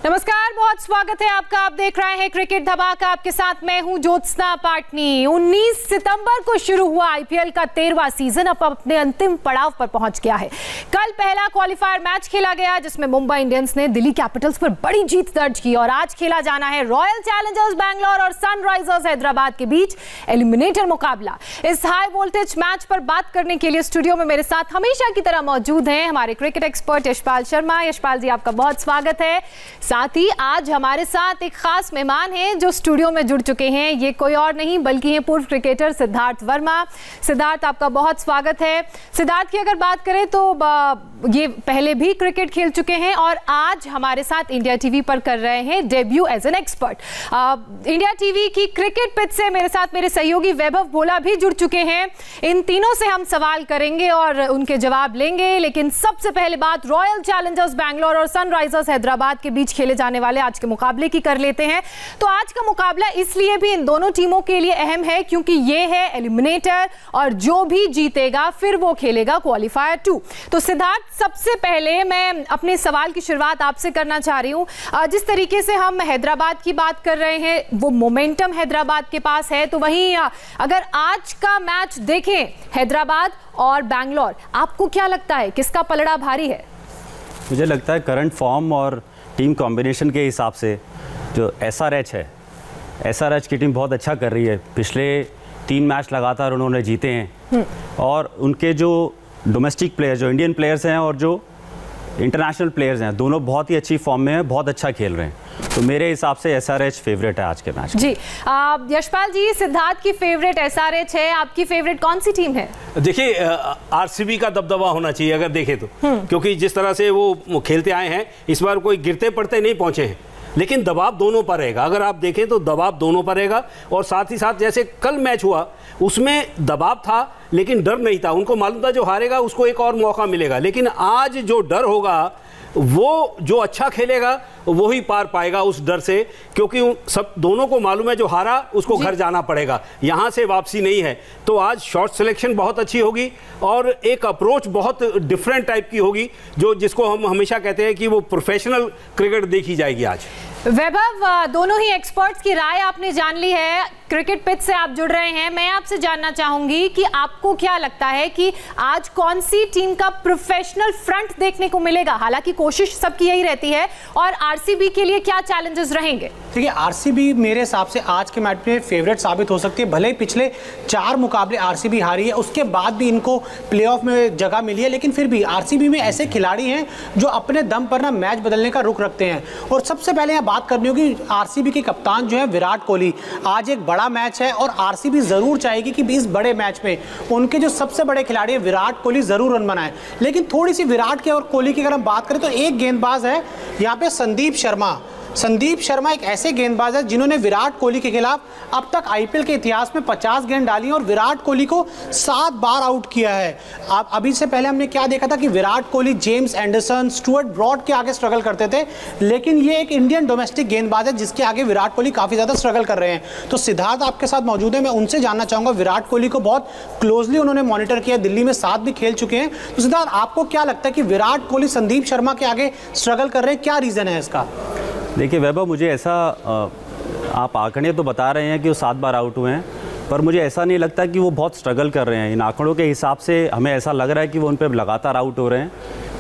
नमस्कार, बहुत स्वागत है आपका। आप देख रहे हैं क्रिकेट धमाका। आपके साथ मैं हूं ज्योत्सना पाटनी। 19 सितंबर को शुरू हुआ आईपीएल का 13वां सीजन अब अपने अंतिम पड़ाव पर पहुंच गया है। कल पहला क्वालिफायर मैच खेला गया जिसमें मुंबई इंडियंस ने दिल्ली कैपिटल्स पर बड़ी जीत दर्ज की और आज खेला जाना है रॉयल चैलेंजर्स बैंगलोर और सनराइजर्स हैदराबाद के बीच एलिमिनेटर मुकाबला। इस हाई वोल्टेज मैच पर बात करने के लिए स्टूडियो में मेरे साथ हमेशा की तरह मौजूद हैं हमारे क्रिकेट एक्सपर्ट यशपाल शर्मा। यशपाल जी, आपका बहुत स्वागत है। साथ ही आज हमारे साथ एक खास मेहमान हैं जो स्टूडियो में जुड़ चुके हैं। ये कोई और नहीं बल्कि हैं पूर्व क्रिकेटर सिद्धार्थ वर्मा। सिद्धार्थ, आपका बहुत स्वागत है। सिद्धार्थ की अगर बात करें तो ये पहले भी क्रिकेट खेल चुके हैं और आज हमारे साथ इंडिया टीवी पर कर रहे हैं debut as an expert. India TV की क्रिकेट पिच से मेरे साथ मेरे सहयोगी वैभव भोला भी जुड़ चुके हैं। इन तीनों से हम सवाल करेंगे और उनके जवाब लेंगे, लेकिन सबसे पहले बात रॉयल चैलेंजर्स बैंगलोर और सनराइजर्स हैदराबाद के बीच खेले जाने वाले आज के मुकाबले की कर लेते हैं। तो आज का मुकाबला इसलिए भी इन दोनों टीमों के लिए अहम है क्योंकि ये है एलिमिनेटर और जो भी जीतेगा फिर वो खेलेगा क्वालिफायर 2। तो सिद्धार्थ, सबसे पहले मैं अपने सवाल की शुरुआत आपसे करना चाह रही हूं। जिस तरीके से हम हैदराबाद की बात कर रहे हैं वो मोमेंटम हैदराबाद के पास है, तो वहीं अगर आज का मैच देखें हैदराबाद और बैंगलोर, आपको क्या लगता है किसका पलड़ा भारी है? मुझे लगता है करंट फॉर्म और टीम कॉम्बिनेशन के हिसाब से जो एसआरएच है, एसआरएच की टीम बहुत अच्छा कर रही है। पिछले 3 मैच लगातार उन्होंने जीते हैं और उनके जो डोमेस्टिक प्लेयर्स, जो इंडियन प्लेयर्स हैं और जो इंटरनेशनल प्लेयर्स हैं, दोनों बहुत ही अच्छी फॉर्म में हैं, बहुत अच्छा खेल रहे हैं। तो मेरे हिसाब से एसआरएच फेवरेट है आज के मैच जी। यशपाल जी, सिद्धार्थ की फेवरेट एसआरएच है, आपकी फेवरेट कौन सी टीम है? देखिए, आरसीबी का दबदबा होना चाहिए अगर देखें तो, क्योंकि जिस तरह से वो खेलते आए हैं इस बार कोई गिरते पड़ते नहीं पहुंचे हैं, लेकिन दबाव दोनों पर रहेगा। अगर आप देखें तो दबाव दोनों पर रहेगा और साथ ही साथ जैसे कल मैच हुआ उसमें दबाव था लेकिन डर नहीं था। उनको मालूम था जो हारेगा उसको एक और मौका मिलेगा, लेकिन आज जो डर होगा वो जो अच्छा खेलेगा वो ही पार पाएगा उस डर से, क्योंकि सब दोनों को मालूम है जो हारा उसको घर जाना पड़ेगा, यहाँ से वापसी नहीं है। तो आज शॉट सिलेक्शन बहुत अच्छी होगी और एक अप्रोच बहुत डिफरेंट टाइप की होगी जिसको हम हमेशा कहते हैं कि वो प्रोफेशनल क्रिकेट देखी जाएगी आज। वैभव, दोनों ही एक्सपर्ट्स की राय आपने जान ली है। क्रिकेट पिच से आप जुड़ रहे हैं। मैं आपसे जानना चाहूंगी कि आपको क्या लगता है कि आज कौन सी टीम का प्रोफेशनल फ्रंट देखने को मिलेगा? हालांकि कोशिश सबकी यही रहती है, और आरसीबी के लिए क्या चैलेंजेस रहेंगे? देखिए, आरसीबी मेरे हिसाब से आज के मैच में फेवरेट साबित हो सकती है। भले ही पिछले 4 मुकाबले आरसीबी हारी है, उसके बाद भी इनको प्लेऑफ में जगह मिली है, लेकिन फिर भी आरसीबी में ऐसे खिलाड़ी हैं जो अपने दम पर ना मैच बदलने का रुख रखते हैं। और सबसे पहले यहाँ बात करनी होगी आरसीबी के कप्तान जो है विराट कोहली। आज एक बड़ा मैच है और आरसीबी जरूर चाहेगी कि इस बड़े मैच में उनके जो सबसे बड़े खिलाड़ी हैं विराट कोहली जरूर रन बनाए। लेकिन थोड़ी सी विराट की और कोहली की अगर हम बात करें तो एक गेंदबाज है यहाँ पे संदीप शर्मा। संदीप शर्मा एक ऐसे गेंदबाज है जिन्होंने विराट कोहली के खिलाफ अब तक आईपीएल के इतिहास में 50 गेंद डाली है और विराट कोहली को 7 बार आउट किया है। अब अभी से पहले हमने क्या देखा था कि Virat Kohli James Anderson, Stuart Broad के आगे स्ट्रगल करते थे, लेकिन ये एक इंडियन डोमेस्टिक गेंदबाज है जिसके आगे विराट कोहली काफ़ी ज़्यादा स्ट्रगल कर रहे हैं। तो सिद्धार्थ आपके साथ मौजूद है, मैं उनसे जानना चाहूँगा, विराट कोहली को बहुत क्लोजली उन्होंने मॉनिटर किया, दिल्ली में साथ भी खेल चुके हैं। तो सिद्धार्थ, आपको क्या लगता है कि विराट कोहली संदीप शर्मा के आगे स्ट्रगल कर रहे हैं, क्या रीज़न है इसका? देखिए वैभव, मुझे ऐसा आप आंकड़े तो बता रहे हैं कि वो 7 बार आउट हुए हैं, पर मुझे ऐसा नहीं लगता कि वो बहुत स्ट्रगल कर रहे हैं। इन आंकड़ों के हिसाब से हमें ऐसा लग रहा है कि वो उन पर लगातार आउट हो रहे हैं।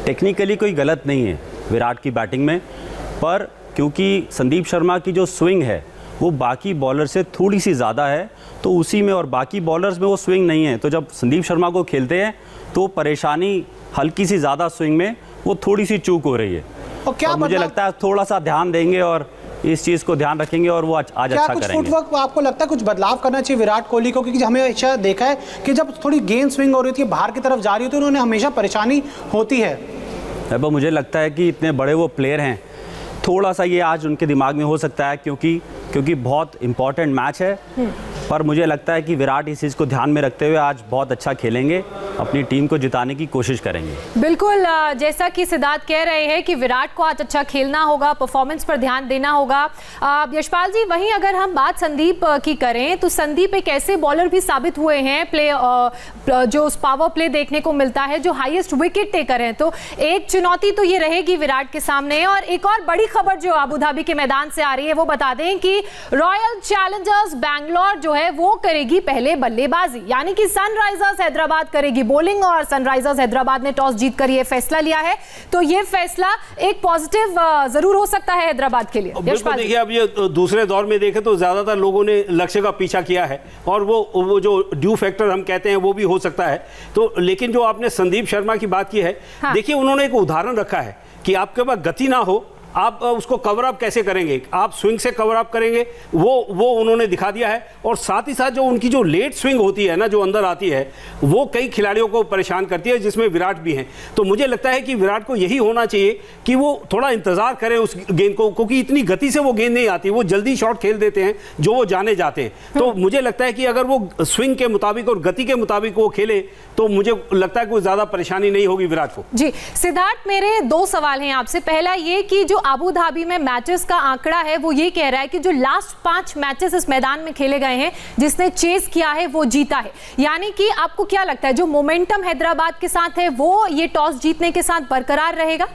टेक्निकली कोई गलत नहीं है विराट की बैटिंग में, पर क्योंकि संदीप शर्मा की जो स्विंग है वो बाकी बॉलर से थोड़ी सी ज़्यादा है, तो उसी में और बाकी बॉलर्स में वो स्विंग नहीं है। तो जब संदीप शर्मा को खेलते हैं तो परेशानी हल्की सी ज़्यादा स्विंग में वो थोड़ी सी चूक हो रही है। और क्या मुझे लगता है थोड़ा सा ध्यान देंगे और इस चीज़ को ध्यान रखेंगे और वो आज अच्छा करेंगे। फुटवर्क आपको लगता है कुछ बदलाव करना चाहिए विराट कोहली को? क्योंकि हमें हमेशा देखा है कि जब थोड़ी गेंद स्विंग हो रही थी, बाहर की तरफ जा रही होती है, उन्होंने हमेशा परेशानी होती है। अब मुझे लगता है कि इतने बड़े वो प्लेयर हैं, थोड़ा सा ये आज उनके दिमाग में हो सकता है, क्योंकि बहुत इंपॉर्टेंट मैच है। पर मुझे लगता है कि विराट इस चीज़ को ध्यान में रखते हुए आज बहुत अच्छा खेलेंगे, अपनी टीम को जिताने की कोशिश करेंगे। बिल्कुल, जैसा कि सिद्धार्थ कह रहे हैं कि विराट को आज अच्छा खेलना होगा, परफॉर्मेंस पर ध्यान देना होगा। यशपाल जी, वहीं अगर हम बात संदीप की करें तो संदीप एक ऐसे बॉलर भी साबित हुए हैं, जो पावर प्ले देखने को मिलता है, जो हाईएस्ट विकेट टेकर हैं। तो एक चुनौती तो ये रहेगी विराट के सामने। और एक और बड़ी खबर जो अबू धाबी के मैदान से आ रही है वो बता दें कि रॉयल चैलेंजर्स बैंगलोर जो है वो करेगी पहले बल्लेबाजी, यानी कि सनराइजर्स हैदराबाद करेगी बॉलिंग, और सनराइजर्स हैदराबाद ने टॉस जीतकर ये फैसला लिया है। तो ये फैसला एक पॉजिटिव जरूर हो सकता है हैदराबाद के लिए। देखिए, अब ये दूसरे दौर में देखें तो ज्यादातर लोगों ने लक्ष्य का पीछा किया है, और वो जो ड्यू फैक्टर हम कहते हैं वो भी हो सकता है। तो लेकिन जो आपने संदीप शर्मा की बात की है, हाँ। देखिए, उन्होंने एक उदाहरण रखा है कि आपके पास गति ना हो, आप उसको कवर अप कैसे करेंगे, आप स्विंग से कवर अप करेंगे, वो उन्होंने दिखा दिया है। और साथ ही साथ जो उनकी जो लेट स्विंग होती है ना, जो अंदर आती है, वो कई खिलाड़ियों को परेशान करती है, जिसमें विराट भी हैं। तो मुझे लगता है कि विराट को यही होना चाहिए कि वो थोड़ा इंतजार करें उस गेंद को, क्योंकि इतनी गति से वो गेंद नहीं आती, वो जल्दी शॉट खेल देते हैं जो वो जाने जाते हैं। तो मुझे लगता है कि अगर वो स्विंग के मुताबिक और गति के मुताबिक वो खेले तो मुझे लगता है कोई ज्यादा परेशानी नहीं होगी विराट को। जी सिद्धार्थ, मेरे दो सवाल हैं आपसे। पहला ये कि जो अबू धाबी में मैचेस का आंकड़ा है वो ये कह रहा है कि जो लास्ट 5 मैचेस इस मैदान में खेले गए हैं, जिसने चेस किया है वो जीता है। यानी कि आपको क्या लगता है जो मोमेंटम हैदराबाद के साथ है वो ये टॉस जीतने के साथ बरकरार रहेगा?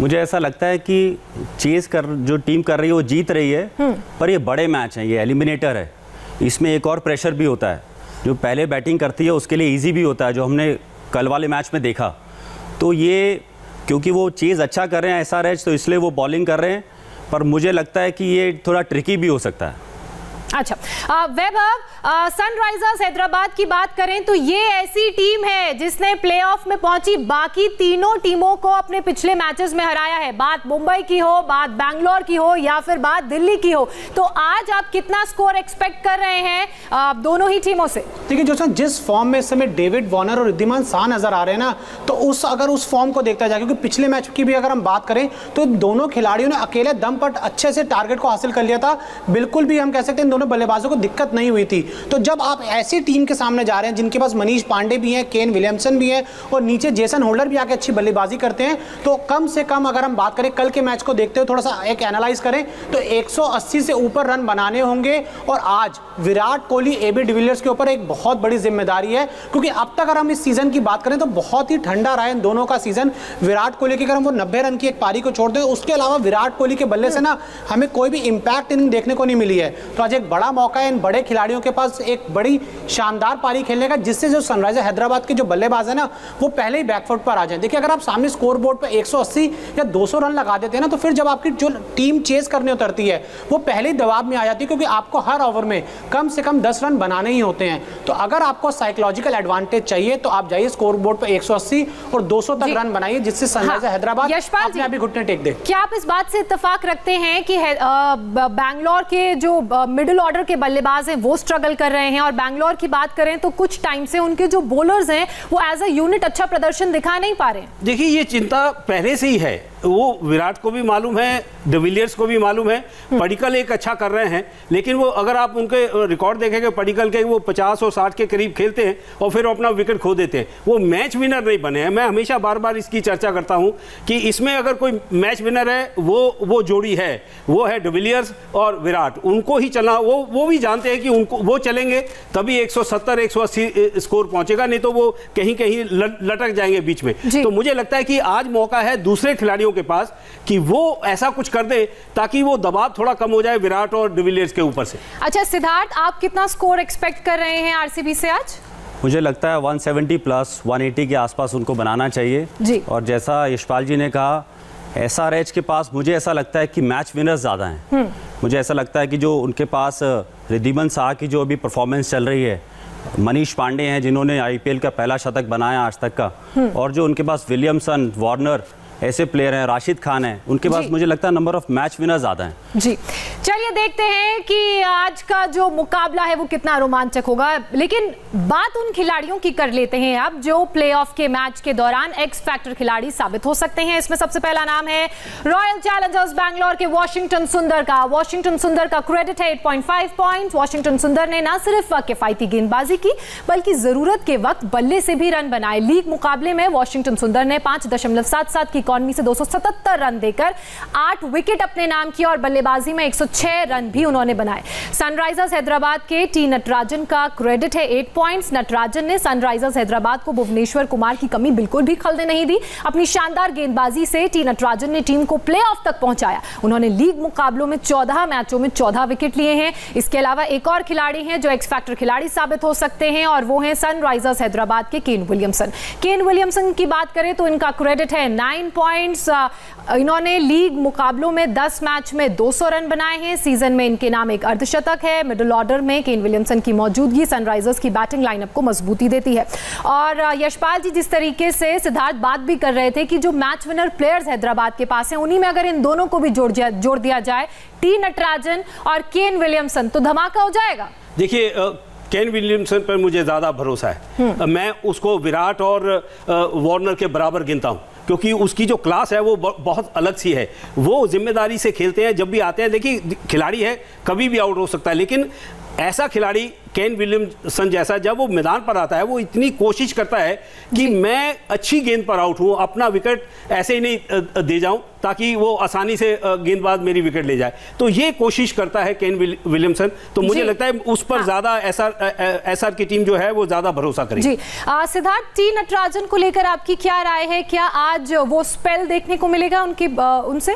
मुझे ऐसा लगता है कि चेस जो टीम कर रही है वो जीत रही है, पर ये बड़े मैच हैं, ये एलिमिनेटर है, इसमें एक और प्रेशर भी होता है। जो पहले बैटिंग करती है उसके लिए इजी भी होता है, जो हमने कल वाले मैच में देखा। तो ये क्योंकि वो चेज़ अच्छा कर रहे हैं SRH, तो इसलिए वो बॉलिंग कर रहे हैं, पर मुझे लगता है कि ये थोड़ा ट्रिकी भी हो सकता है। अच्छा, वैभव, सनराइजर्स हैदराबाद की बात करें तो ये ऐसी टीम है जिसने प्लेऑफ में पहुंची बाकी तीनों टीमों को अपने पिछले मैचेस में हराया है। बात मुंबई की हो, बात बैंगलोर की हो, या फिर बात दिल्ली की हो। तो आज आप कितना स्कोर एक्सपेक्ट कर रहे हैं दोनों ही टीमों से? देखिए जो जिस फॉर्म में इस समय डेविड वार्नर और रिद्धिमान शाह नजर आ रहे हैं ना, तो अगर उस फॉर्म को देखता जाए, क्योंकि पिछले मैच की भी अगर हम बात करें तो दोनों खिलाड़ियों ने अकेले दम पर अच्छे से टारगेट को हासिल कर लिया था। बिल्कुल भी हम कह सकते हैं दोनों बल्लेबाजों को दिक्कत नहीं हुई थी। तो जब आप ऐसी टीम के सामने जा रहे हैं जिनके पास मनीष पांडे भी हैं, केन विलियमसन भी हैं, और नीचे जेसन होल्डर भी आके अच्छी बल्लेबाजी करते हैं, तो कम से कम अगर हम बात करें कल के मैच को देखते हुए थोड़ा सा एक एनालाइज करें तो 180 से ऊपर रन बनाने होंगे। और आज विराट कोहली, AB डिविलियर्स के ऊपर एक बहुत बड़ी जिम्मेदारी है, क्योंकि अब तक अगर हम इस सीजन की बात करें तो बहुत ही ठंडा रहा है इन दोनों का सीजन। विराट कोहली की अगर हम वो 90 रन की एक पारी को छोड़ दें, उसके अलावा विराट कोहली के बल्ले से ना हमें कोई भी इंपैक्ट इनिंग देखने को नहीं मिली है। तो आज एक बड़ा मौका है इन बड़े खिलाड़ियों के पास एक बड़ी शानदार पारी खेलने का, जिससे जो सनराइजर हैदराबाद के जो बल्लेबाज है ना वो पहले ही बैकफुट पर आ जाए। देखिए अगर आप सामने स्कोर बोर्ड पर 180 या 200 रन लगा देते हैं ना, तो फिर जब आपकी जो टीम चेस करने उतरती है वो पहले ही दबाव में आ जाती है, क्योंकि आपको हर ओवर में कम से कम 10 रन बनाने ही होते हैं। तो अगर आपको साइकोलॉजिकल एडवांटेज चाहिए तो आप जाइए स्कोर बोर्ड पर 180 और 200 तक रन बनाइए, जिससे सनराइजर हैदराबाद अपने आप ही घुटने टेक दे। क्या आप इस बात से इत्तेफाक रखते हैं कि बैंगलोर के जो मिडिल ऑर्डर के बल्लेबाज हैं वो स्ट्रगल कर रहे हैं, और बैंगलोर की बात करें तो कुछ टाइम से उनके जो बॉलर्स हैं वो एज अ यूनिट अच्छा प्रदर्शन दिखा नहीं पा रहे हैं? देखिए ये चिंता पहले से ही है, वो विराट को भी मालूम है, डिविलियर्स को भी मालूम है। पडिक्कल एक अच्छा कर रहे हैं, लेकिन वो अगर आप उनके रिकॉर्ड देखेंगे पडिक्कल के, वो 50 और 60 के करीब खेलते हैं और फिर अपना विकेट खो देते हैं। वो मैच विनर नहीं बने हैं। मैं हमेशा बार बार इसकी चर्चा करता हूं कि इसमें अगर कोई मैच विनर है वो जोड़ी है, वो है डिविलियर्स और विराट। उनको ही चलना, वो भी जानते हैं कि उनको वो चलेंगे तभी 170 180 स्कोर पहुंचेगा, नहीं तो वो कहीं कहीं लटक जाएंगे बीच में। तो मुझे लगता है कि आज मौका है दूसरे खिलाड़ियों के पास कि वो ऐसा कुछ कर दे ताकि वो दबाव थोड़ा कम हो जाए विराट और डिविलियर्स के ऊपर से। अच्छा सिद्धार्थ, आप कितना स्कोर एक्सपेक्ट कर रहे हैं आरसीबी से आज? मुझे लगता है 170 प्लस 180 के आसपास उनको बनाना चाहिए जी। और जैसा यशपाल जी ने कहा, SRH के पास मुझे ऐसा लगता है कि मैच विनर्स ज़्यादा हैं। मुझे ऐसा लगता है कि जो उनके पास रिद्धिमान शाह की जो अभी परफॉर्मेंस चल रही है, मनीष पांडे हैं जिन्होंने IPL का पहला शतक बनाया आज तक का, और जो उनके पास विलियमसन, वार्नर, ऐसे प्लेयर हैं, राशिद खान है, उनके पास मुझे लगता है नंबर ऑफ मैच विनर ज़्यादा हैं। जी चलिए देखते हैं कि आज का जो मुकाबला है वो कितना रोमांचक होगा, लेकिन बात उन खिलाड़ियों की कर लेते हैं अब जो प्लेऑफ के मैच के दौरान एक्स फैक्टर खिलाड़ी साबित हो सकते हैं। इसमें सबसे पहला नाम है रॉयल चैलेंजर्स बैंगलोर के वॉशिंगटन सुंदर का। वॉशिंगटन सुंदर का क्रेडिट है 8.5 पॉइंट। वॉशिंगटन सुंदर ने न सिर्फ किफायती गेंदबाजी की बल्कि जरूरत के वक्त बल्ले से भी रन बनाए। लीग मुकाबले में वॉशिंगटन सुंदर ने 5.77 की इकॉनमी से 277 रन देकर 8 विकेट अपने नाम किया और बल्लेबाजी में 106 रन भी उन्होंने बनाए। सनराइजर्स हैदराबाद के टी नटराजन का क्रेडिट है 8 पॉइंट्स। नटराजन ने सनराइजर्स हैदराबाद को भुवनेश्वर कुमार की कमी बिल्कुल भी खलने नहीं दी। अपनी शानदार गेंदबाजी से टी नटराजन ने टीम को प्लेऑफ तक पहुंचाया। उन्होंने लीग मुकाबलों में 14 मैचों में 14 विकेट लिए हैं। इसके अलावा एक और खिलाड़ी हैं जो एक्स फैक्टर खिलाड़ी साबित हो सकते हैं और वो हैं सनराइजर्स हैदराबाद के केन विलियमसन। केन विलियमसन की बात करें तो इनका क्रेडिट है 9 पॉइंट्स। इन्होंने लीग मुकाबलों में 10 मैच में 200 रन बनाए हैं। सीजन में इनके नाम एक अर्धशतक है। मिडिल ऑर्डर में केन विलियमसन की मौजूदगी सनराइजर्स की बैटिंग लाइनअप को मजबूती देती है। और यशपाल जी, जिस तरीके से सिद्धार्थ बात भी कर रहे थे कि जो मैच विनर प्लेयर्स हैदराबाद के पास हैं, उन्हीं में अगर इन दोनों को भी जोड़ दिया जाए, टी नटराजन और केन विलियमसन, तो धमाका हो जाएगा। देखिए केन विलियमसन पर मुझे ज़्यादा भरोसा है। मैं उसको विराट और वार्नर के बराबर गिनता हूँ क्योंकि उसकी जो क्लास है वो बहुत अलग सी है। वो जिम्मेदारी से खेलते हैं। जब भी आते हैं, देखिए खिलाड़ी है, कभी भी आउट हो सकता है, लेकिन ऐसा खिलाड़ी केन विलियमसन जैसा जब वो मैदान पर आता है वो इतनी कोशिश करता है कि मैं अच्छी गेंद पर आउट हूँ, अपना विकेट ऐसे ही नहीं दे जाऊं ताकि वो आसानी से गेंदबाज मेरी विकेट ले जाए। तो ये कोशिश करता है केन विलियमसन। तो मुझे लगता है उस पर ज़्यादा एसआर की टीम जो है वो ज़्यादा भरोसा करेगी। जी सिद्धार्थ, टी नटराजन को लेकर आपकी क्या राय है? क्या आज वो स्पेल देखने को मिलेगा उनसे?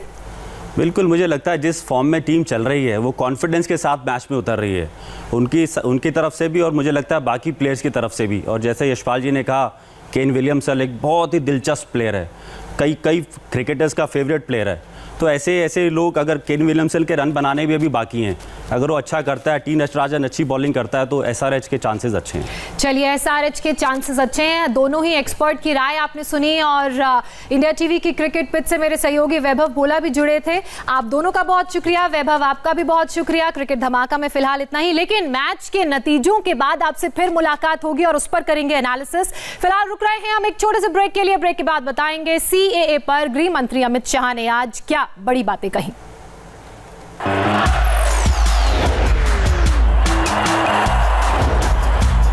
बिल्कुल, मुझे लगता है जिस फॉर्म में टीम चल रही है वो कॉन्फिडेंस के साथ मैच में उतर रही है, उनकी तरफ से भी और मुझे लगता है बाकी प्लेयर्स की तरफ से भी। और जैसे यशपाल जी ने कहा, केन विलियमसन एक बहुत ही दिलचस्प प्लेयर है, कई क्रिकेटर्स का फेवरेट प्लेयर है। तो ऐसे लोग, अगर केन विलियमसन के रन बनाने भी अभी बाकी हैं, अगर वो अच्छा करता है, टी नटराजन अच्छी बॉलिंग करता है, तो एसआरएच के चांसेस अच्छे हैं। चलिए, एसआरएच के चांसेस अच्छे हैं। दोनों ही एक्सपर्ट की राय आपने सुनी और इंडिया टीवी की क्रिकेट पिच से मेरे सहयोगी वैभव बोला भी जुड़े थे। आप दोनों का बहुत शुक्रिया। वैभव, आपका भी बहुत शुक्रिया। क्रिकेट धमाका में फिलहाल इतना ही, लेकिन मैच के नतीजों के बाद आपसे फिर मुलाकात होगी और उस पर करेंगे एनालिसिस। फिलहाल रुक रहे हैं हम एक छोटे से ब्रेक के लिए। ब्रेक के बाद बताएंगे सीएए पर गृह मंत्री अमित शाह ने आज क्या बड़ी बातें कही।